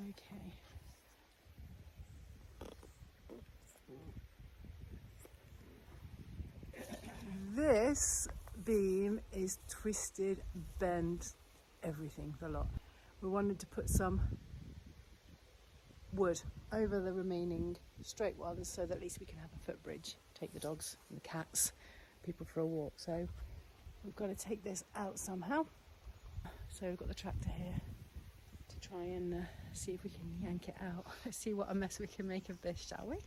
Okay. This beam is twisted, bent, everything, the lot. We wanted to put some wood over the remaining straight ones so that at least we can have a footbridge, take the dogs and the cats, people for a walk. So we've got to take this out somehow. So we've got the tractor here to try and see if we can yank it out. Let's see what a mess we can make of this, shall we?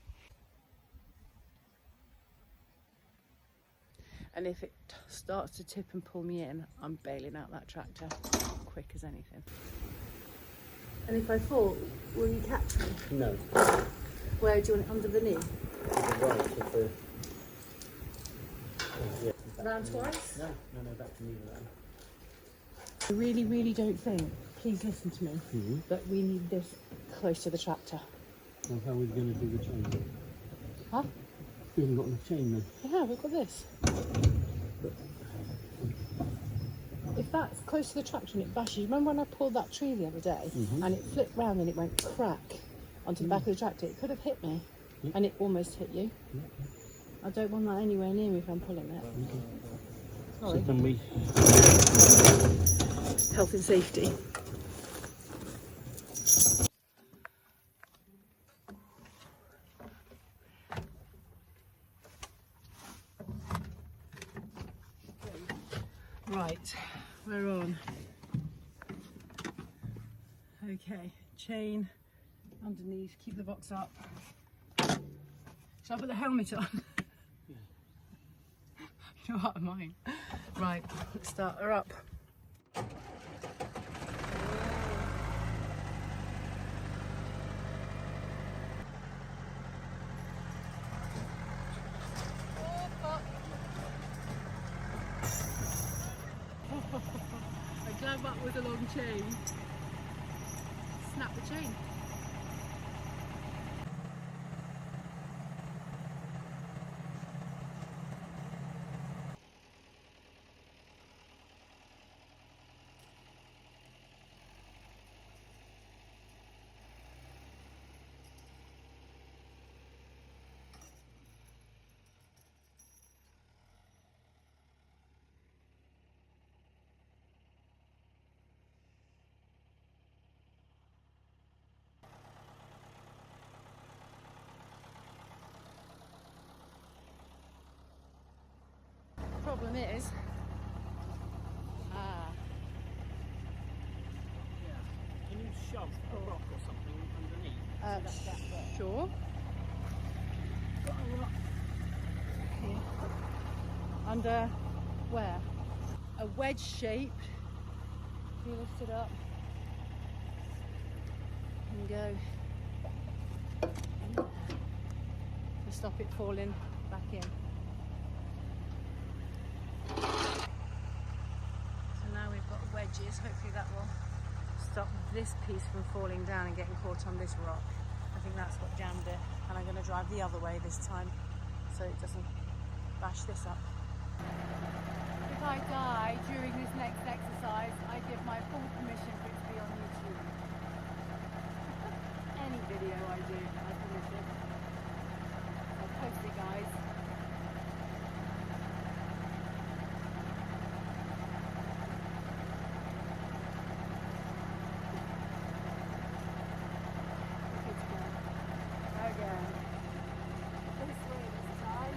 And if it starts to tip and pull me in, I'm bailing out that tractor quick as anything. And if I fall, will you catch me? No. Where do you want it? Under the knee? Right, with the... yeah, Round twice? No, back to me around. I really, really don't think, please listen to me, that we need this close to the tractor. Well, how are we going to do the chain then? Huh? We haven't got enough chain then. Yeah, we've got this. If that's close to the tractor and it bashes, remember when I pulled that tree the other day and it flipped round and it went crack onto the back of the tractor? It could have hit me and it almost hit you. I don't want that anywhere near me if I'm pulling it. Sorry. So can we... Health and safety. Right, we're on. Okay, chain underneath, keep the box up. Shall I put the helmet on? Yeah. You know what, I mind. Right, let's start her up. I'm glad that was a long chain. Snap the chain. Problem is, Can you shove a rock or something underneath? Sure. Got a rock. Here. Under where? A wedge shape. You lift it up and go in there to stop it falling back in. So now we've got wedges. Hopefully that will stop this piece from falling down and getting caught on this rock. I think that's what jammed it, and I'm going to drive the other way this time so it doesn't bash this up. If I die during this next exercise, I give my full permission for it to be on YouTube. Any video I do, I permission. I'll post it, guys. Again. This way this time.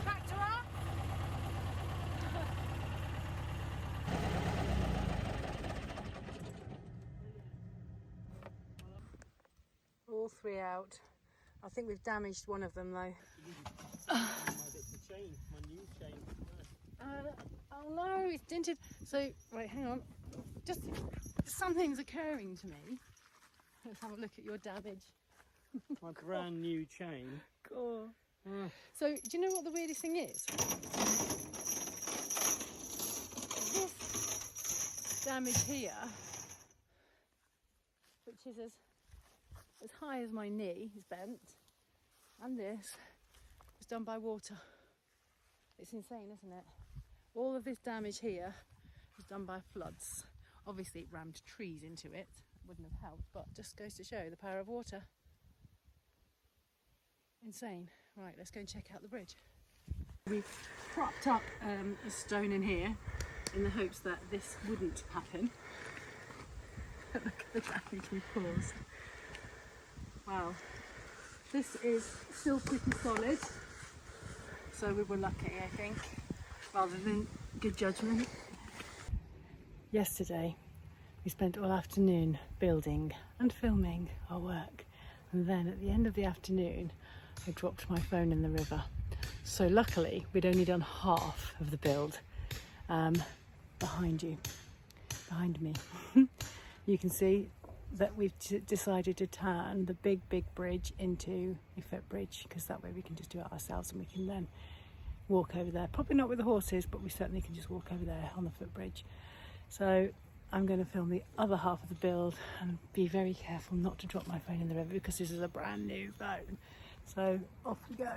Tractor up. All three out. I think we've damaged one of them though. My new chain. Oh no, it's dented. So, wait, hang on. Just something's occurring to me. Let's have a look at your damage. My brand new chain. Cool. So, do you know what the weirdest thing is? This damage here, which is as high as my knee, is bent, and this was done by water. It's insane, isn't it? All of this damage here was done by floods. Obviously, it rammed trees into it. Wouldn't have helped, but just goes to show the power of water. Insane. Right, let's go and check out the bridge. We've propped up a stone in here in the hopes that this wouldn't happen. Look at the damage we caused. Wow. This is still pretty solid, so we were lucky, I think, rather than good judgment. Yesterday, we spent all afternoon building and filming our work, and then at the end of the afternoon, I dropped my phone in the river. So luckily, we'd only done half of the build. Behind me, you can see that we've decided to turn the big bridge into a footbridge, because that way we can just do it ourselves and we can then walk over there. Probably not with the horses, but we certainly can just walk over there on the footbridge. So I'm going to film the other half of the build and be very careful not to drop my phone in the river, because this is a brand new phone. So off we go.